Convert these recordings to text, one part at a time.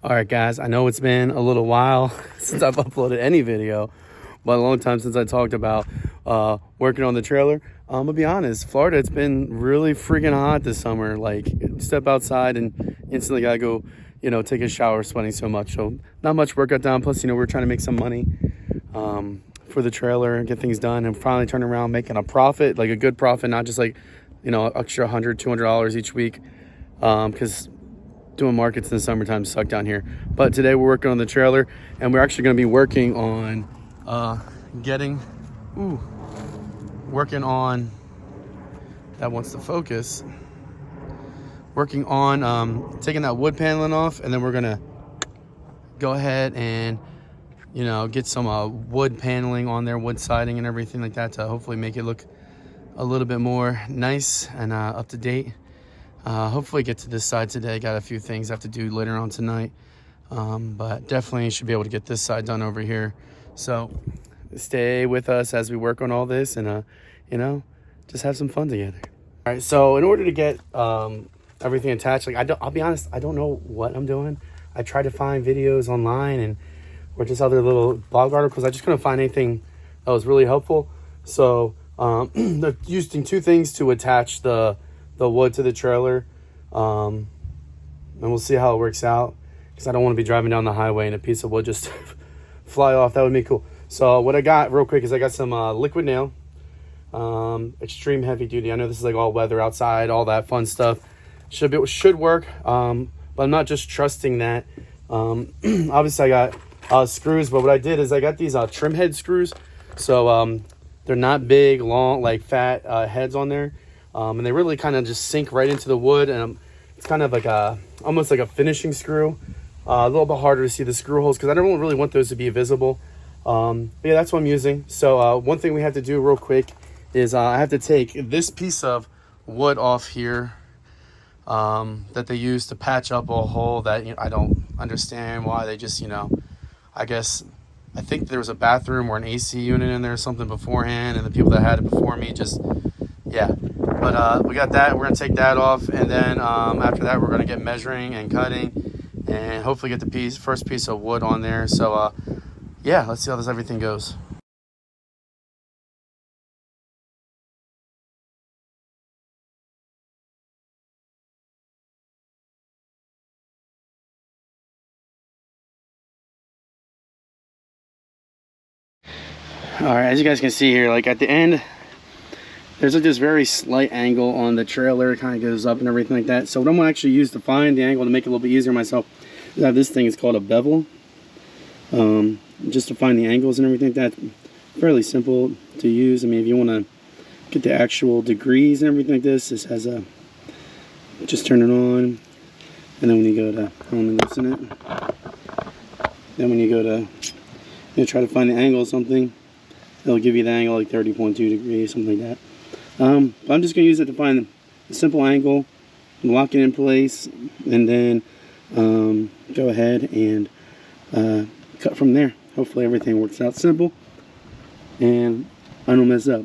All right, guys, I know it's been a little while since I've uploaded any video, but a long time since I talked about working on the trailer. I'm gonna be honest, Florida, it's been really freaking hot this summer. Like, step outside and instantly gotta go, take a shower, sweating so much. So not much work got done. Plus, we're trying to make some money for the trailer and get things done and finally turn around making a profit, like a good profit, not just like, extra $100, $200 each week. Because doing markets in the summertime suck down here. But today we're working on the trailer, and we're actually going to be working on working on, that wants to focus, working on taking that wood paneling off, and then we're going to go ahead and get some wood paneling on there, wood siding and everything like that, to hopefully make it look a little bit more nice and up to date. Hopefully get to this side today. Got a few things I have to do later on tonight, but definitely should be able to get this side done over here. So stay with us as we work on all this and just have some fun together. All right, so in order to get everything attached, like I'll be honest, I don't know what I'm doing. I tried to find videos online or just other little blog articles. I just couldn't find anything that was really helpful. So they're using two things to attach the wood to the trailer, and we'll see how it works out, because I don't want to be driving down the highway and a piece of wood just fly off. That would be cool. So what I got real quick is I got some liquid nail, extreme heavy duty. I know this is like all weather outside, all that fun stuff. Should work, but I'm not just trusting that. Obviously I got screws, but what I did is I got these trim head screws. So they're not big, long, like fat heads on there. And they really kind of just sink right into the wood, and it's kind of like almost like a finishing screw. A little bit harder to see the screw holes because I don't really want those to be visible. But yeah, that's what I'm using. So one thing we have to do real quick is I have to take this piece of wood off here that they use to patch up a hole that I don't understand why they just I think there was a bathroom or an AC unit in there or something beforehand, and the people that had it before me just But we got that. We're going to take that off, and then after that we're going to get measuring and cutting and hopefully get the first piece of wood on there. So yeah, let's see how everything goes. All right, as you guys can see here, like at the end, there's like this very slight angle on the trailer. It kind of goes up and everything like that. So what I'm going to actually use to find the angle to make it a little bit easier myself is I have this thing. It's called a bevel. Just to find the angles and everything like that. Fairly simple to use. I mean, if you want to get the actual degrees and everything like this has a, just turn it on. And then when you go to loosen it. Then when you go to try to find the angle of something, it'll give you the angle like 30.2 degrees, something like that. But I'm just going to use it to find the simple angle, lock it in place, and then go ahead and cut from there. Hopefully everything works out simple and I don't mess up.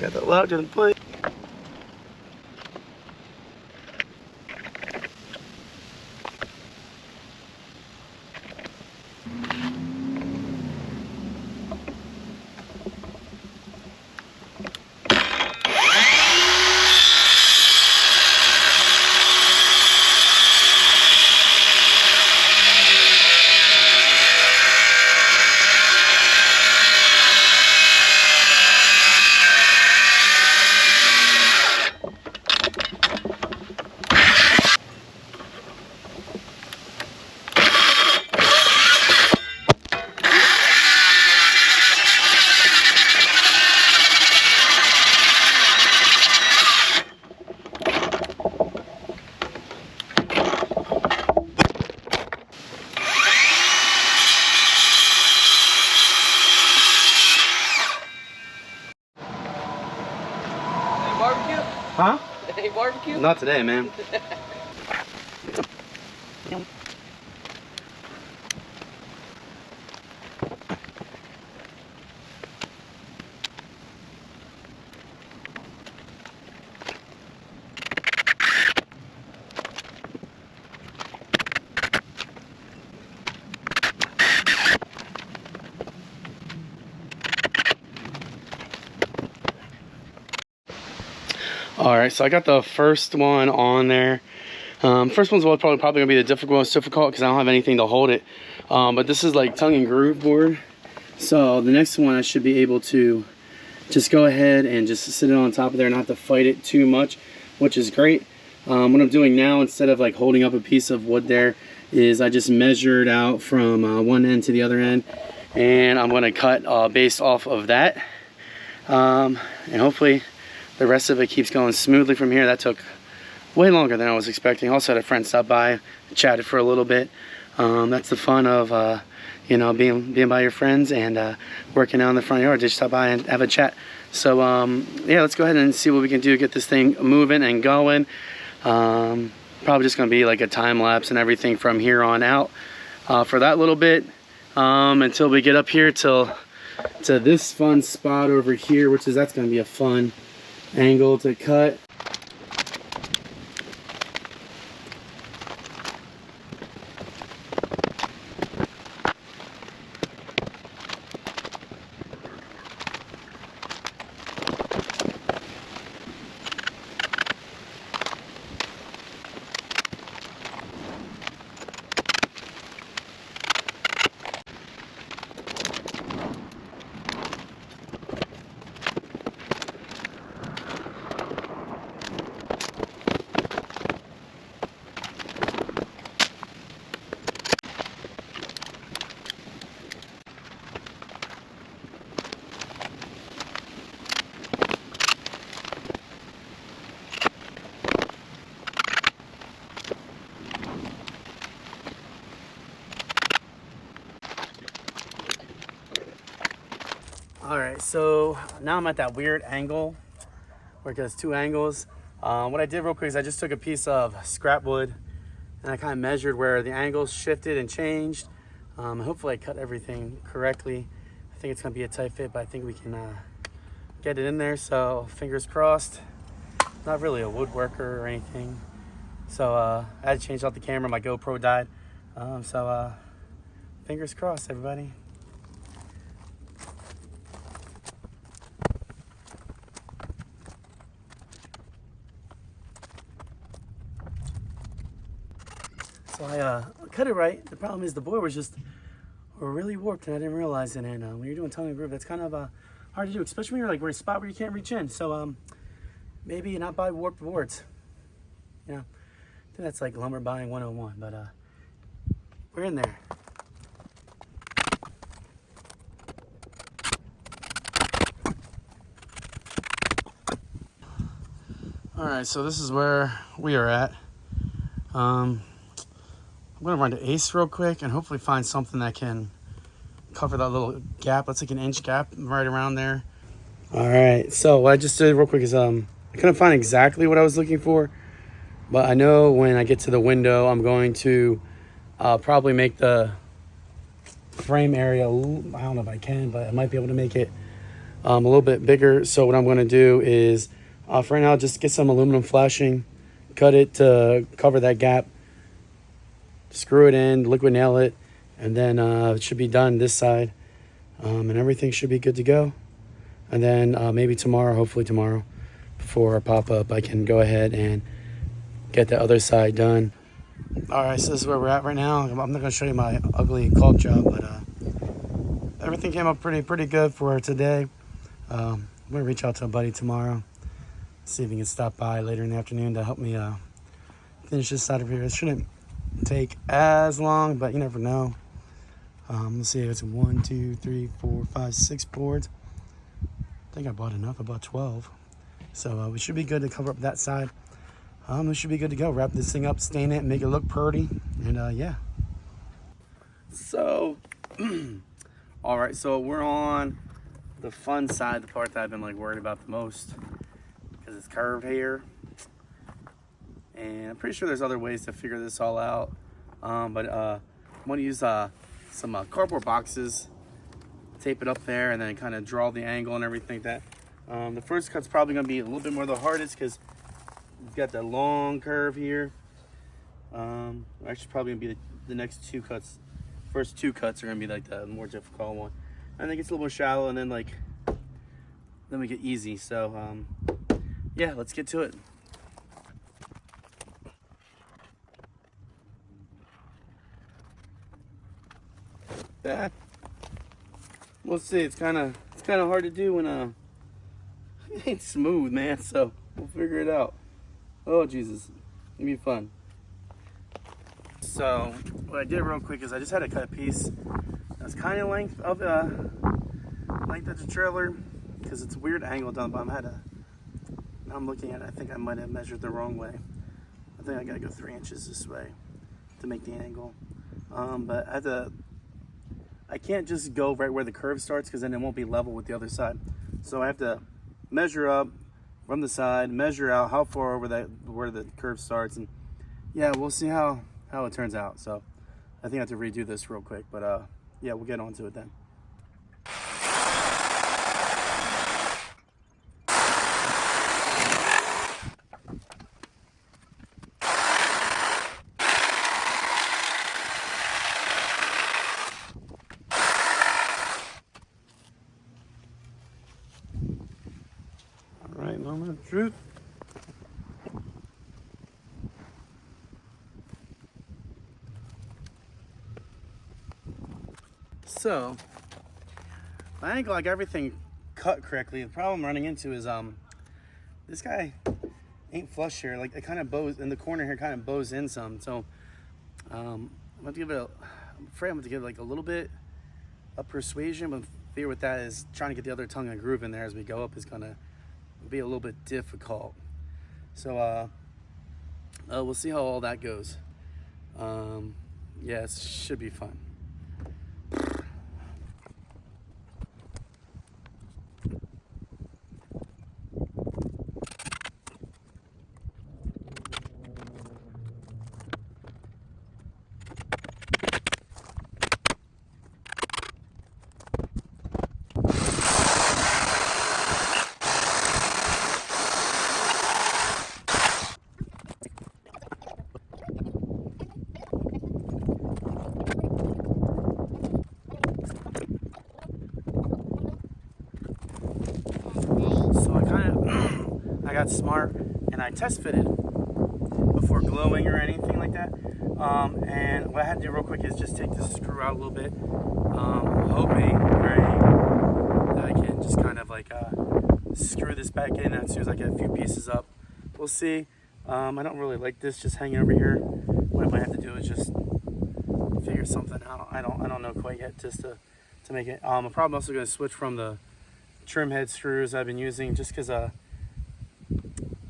Got the lock in place. Huh? Any barbecue? Not today, man. All right, so I got the first one on there. First one's probably gonna be the most difficult because I don't have anything to hold it. But this is like tongue and groove board. So the next one I should be able to just go ahead and just sit it on top of there and not have to fight it too much, which is great. What I'm doing now, instead of like holding up a piece of wood there, is I just measured out from one end to the other end, and I'm gonna cut based off of that. And hopefully the rest of it keeps going smoothly from here. That took way longer than I was expecting. Also had a friend stop by, chatted for a little bit. That's the fun of you know, being by your friends and working out in the front yard. Just stop by and have a chat. So yeah, let's go ahead and see what we can do to get this thing moving and going. Probably just gonna be like a time lapse and everything from here on out for that little bit, until we get up here to this fun spot over here, which is, that's gonna be a fun angle to cut. All right, so now I'm at that weird angle where it goes two angles. What I did real quick is I just took a piece of scrap wood and I kind of measured where the angles shifted and changed. Hopefully I cut everything correctly. I think it's gonna be a tight fit, but I think we can get it in there, so fingers crossed. Not really a woodworker or anything. So I had to change out the camera, my GoPro died. So fingers crossed, everybody. So I cut it right. The problem is the board was just really warped and I didn't realize it. And when you're doing tongue and groove, that's kind of hard to do, especially when you're like, we're in a spot where you can't reach in. So maybe not buy warped boards. You know, I think that's like lumber buying 101, but we're in there. All right, so this is where we are at. I'm gonna run to Ace real quick and hopefully find something that can cover that little gap. That's like an inch gap right around there. All right, so what I just did real quick is I couldn't find exactly what I was looking for, but I know when I get to the window, I'm going to probably make the frame area, I don't know if I can, but I might be able to make it a little bit bigger. So what I'm gonna do is, for right now, just get some aluminum flashing, cut it to cover that gap, screw it in, liquid nail it, and then it should be done this side, and everything should be good to go. And then maybe tomorrow, hopefully tomorrow, before our pop-up, I can go ahead and get the other side done. All right, so this is where we're at right now. I'm not gonna show you my ugly caulk job, but everything came up pretty good for today. I'm gonna reach out to a buddy tomorrow, see if he can stop by later in the afternoon to help me finish this side of here. It shouldn't take as long, but you never know. Let's see, it's 1, 2, 3, 4, 5, 6 boards. I think I bought enough. I bought 12, so we should be good to cover up that side. We should be good to go. Wrap this thing up, stain it, make it look pretty, and yeah. So all right, so we're on the fun side, the part that I've been like worried about the most, because it's curved here. And I'm pretty sure there's other ways to figure this all out. But I'm gonna use some cardboard boxes, tape it up there, and then kind of draw the angle and everything like that. The first cut's probably gonna be a little bit more the hardest because you've got that long curve here. Actually, probably gonna be the next two cuts. First two cuts are gonna be like the more difficult one. And then it gets a little more shallow, and then we get easy. So yeah, let's get to it. Yeah. We'll see. It's kind of hard to do when it ain't smooth, man. So we'll figure it out. Oh Jesus, it'll be fun. So what I did real quick is I just had to cut a piece that's kind of length of the trailer because it's a weird angle down the bottom. Now I'm looking at it. I think I might have measured the wrong way. I think I gotta go 3 inches this way to make the angle. But I can't just go right where the curve starts because then it won't be level with the other side. So I have to measure up from the side, measure out how far over where the curve starts, and yeah, we'll see how it turns out. So I think I have to redo this real quick, but yeah, we'll get on to it then. All right, moment of truth. So, I think like everything cut correctly. The problem I'm running into is this guy ain't flush here. Like it kind of bows in the corner here, kind of bows in some. So I'm gonna give it I'm afraid I'm gonna give it like a little bit of persuasion, but fear with that is trying to get the other tongue and groove in there as we go up is gonna be a little bit difficult. So we'll see how all that goes. Yeah, it should be fun. I got smart and I test fitted before gluing or anything like that. And what I had to do real quick is just take this screw out a little bit, hoping that I can just kind of like screw this back in as soon as I get a few pieces up. We'll see. I don't really like this just hanging over here. What I might have to do is just figure something out. I don't know quite yet, just to make it. I'm probably also going to switch from the trim head screws I've been using just because I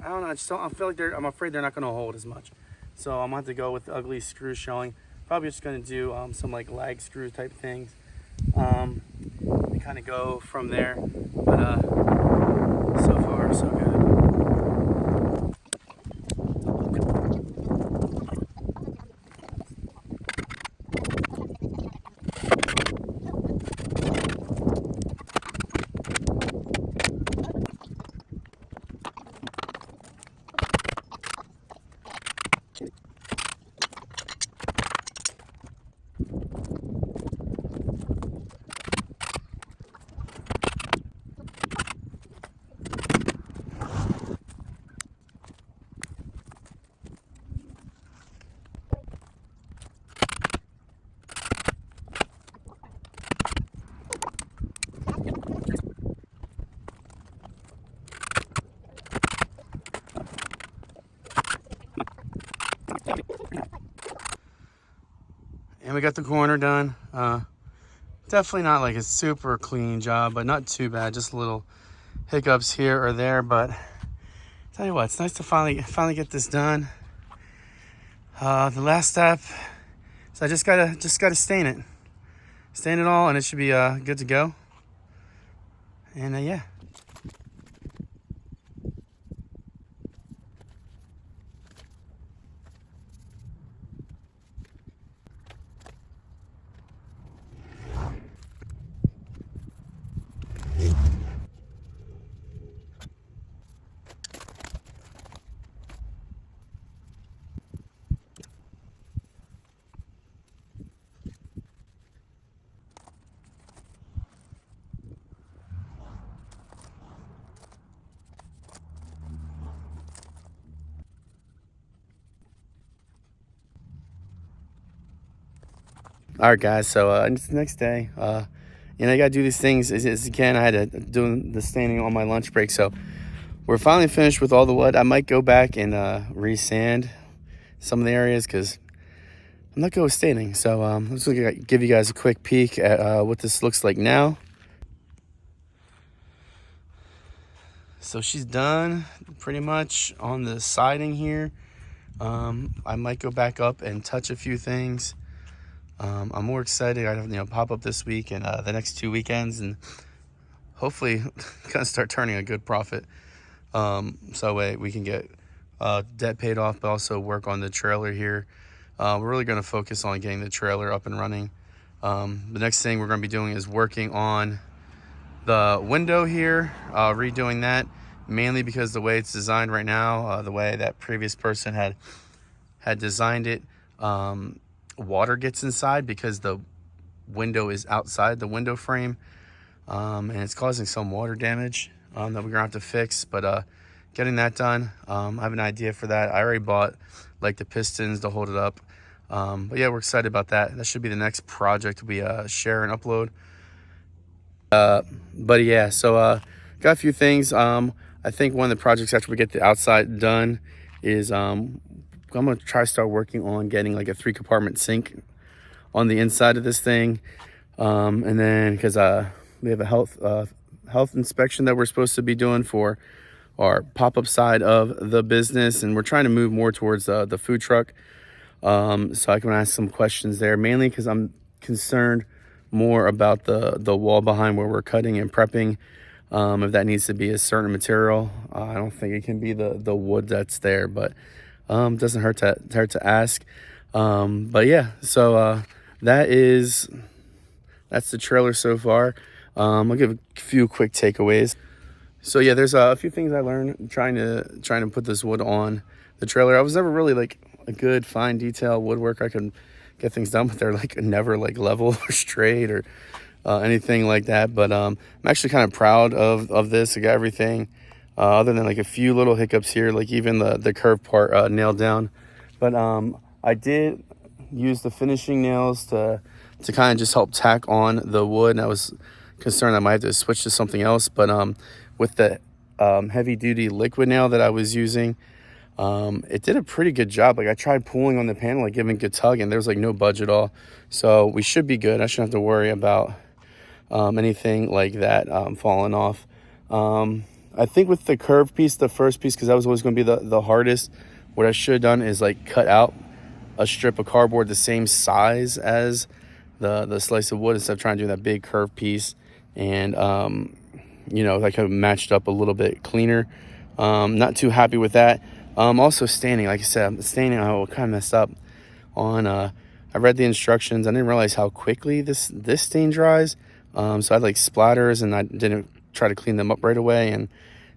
don't know, I feel like I'm afraid they're not going to hold as much. So I'm going to have to go with the ugly screws showing. Probably just going to do some like lag screw type things. And kind of go from there. But so far, so good. And we got the corner done. Definitely not like a super clean job, but not too bad. Just a little hiccups here or there, but tell you what, it's nice to finally get this done. The last step is I just gotta stain it all, and it should be good to go. And yeah. All right, guys. So it's the next day. You know, you gotta do these things as you can. I had to do the standing on my lunch break, so we're finally finished with all the wood. I might go back and re-sand some of the areas because I'm not good with standing. So let's give you guys a quick peek at what this looks like now. So she's done pretty much on the siding here. I might go back up and touch a few things. I'm more excited. I have pop up this week and the next 2 weekends, and hopefully gonna start turning a good profit. So we can get debt paid off, but also work on the trailer here. We're really gonna focus on getting the trailer up and running. The next thing we're gonna be doing is working on the window here, redoing that, mainly because the way it's designed right now, the way that previous person had designed it, water gets inside because the window is outside the window frame, and it's causing some water damage that we're gonna have to fix. But getting that done, I have an idea for that. I already bought like the pistons to hold it up, but yeah, we're excited about that. That should be the next project we share and upload. But yeah, so got a few things. I think one of the projects after we get the outside done is I'm gonna try to start working on getting like a 3-compartment sink on the inside of this thing, and then because we have a health inspection that we're supposed to be doing for our pop-up side of the business, and we're trying to move more towards the food truck, so I can ask some questions there, mainly because I'm concerned more about the wall behind where we're cutting and prepping, if that needs to be a certain material. I don't think it can be the wood that's there, but doesn't hurt to ask. But yeah, so that's the trailer so far. I'll give a few quick takeaways. So yeah, there's a few things I learned trying to put this wood on the trailer. I was never really like a good fine detail woodworker. I could get things done, but they're like never like level or straight or anything like that. But I'm actually kind of proud of this. I got everything other than like a few little hiccups here, like even the curved part nailed down. But I did use the finishing nails to kind of just help tack on the wood, and I was concerned I might have to switch to something else. But with the heavy duty liquid nail that I was using, it did a pretty good job. Like I tried pulling on the panel, like giving a good tug, and there was like no budge at all. So we should be good. I shouldn't have to worry about anything like that falling off. I think with the curved piece, the first piece, because that was always going to be the hardest, what I should have done is like cut out a strip of cardboard the same size as the slice of wood instead of trying to do that big curved piece, and like I matched up a little bit cleaner. Not too happy with that. Also standing, like I said, I kind of messed up on, I read the instructions. I didn't realize how quickly this stain dries. So I had like splatters, and I didn't try to clean them up right away, and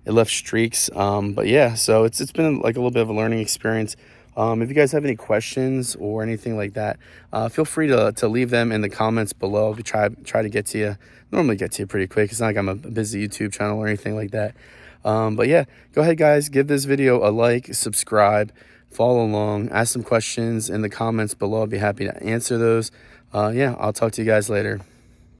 it left streaks. But yeah, so it's been like a little bit of a learning experience. If you guys have any questions or anything like that, feel free to leave them in the comments below. We try to get to you. Normally get to you pretty quick. It's not like I'm a busy YouTube channel or anything like that. But yeah, go ahead guys, give this video a like, subscribe, follow along, ask some questions in the comments below. I'll be happy to answer those. Yeah, I'll talk to you guys later.